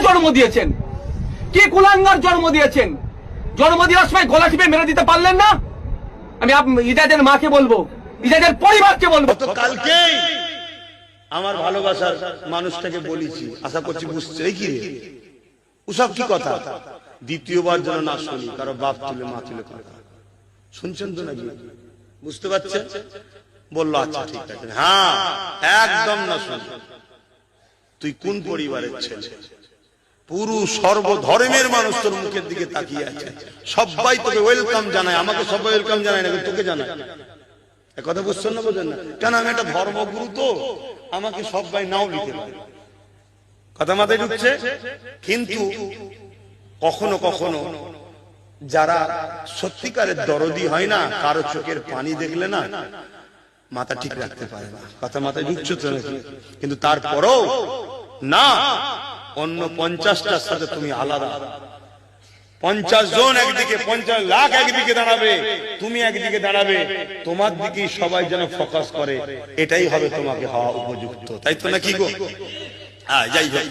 জন্ম দিয়েছেন, কি কুলাঙ্গার জন্ম দিয়েছেন। জন্ম দেওয়ার সময় গলা টিপে মেরে দিতে পারলেন না। আমি ইজাজের মাকে বলবো, ইজাজের পরিবারকে বলবো। কালকেই আমার ভালোবাসার মানুষটাকে বলেছি, আশা করছি বুঝছে। এই কি রে ওসব কি কথা? দ্বিতীয়বার যেন না শুনি কারো বাপ তুলে মা তুলে কথা। শুনছেন তো নাকি? বুঝতে পারছেন? বললো আচ্ছা ঠিক আছে, হ্যাঁ একদম না শুন। তুই কোন পরিবারের ছেলে? পুরো সর্বধর্মের মানুষ তোর মুখের দিকে তাকিয়ে আছে, সবাই তোকে ওয়েলকাম জানায়। আমাকে সবাই ওয়েলকাম জানায় না, তোকে জানায়। কথা বুঝছেন না? বোঝেন না কেন? আমি একটা ধর্মগুরু, তো আমাকে সবাই নাও নিতে পারে। কথা মাথায় ঢুকছে? কিন্তু কখনো কখনো যারা সত্যিকারের দরদি হয় না, কারো চোখের পানি দেখলে না মাথা ঠিক রাখতে পারে না। কথা মাথায় ঢুকছে তো নাকি? কিন্তু তারপরেও না, অন্য 50টার সাথে তুমি আলাদা। 50 জন একদিকে, 50 লাখ একদিকে দাঁড়াবে, তুমি একদিকে দাঁড়াবে, তোমার দিকেই সবাই যেন ফোকাস করে। এটাই হবে তোমাকে হওয়া উপযুক্ত, তাই তো নাকি গো? যাই হোক।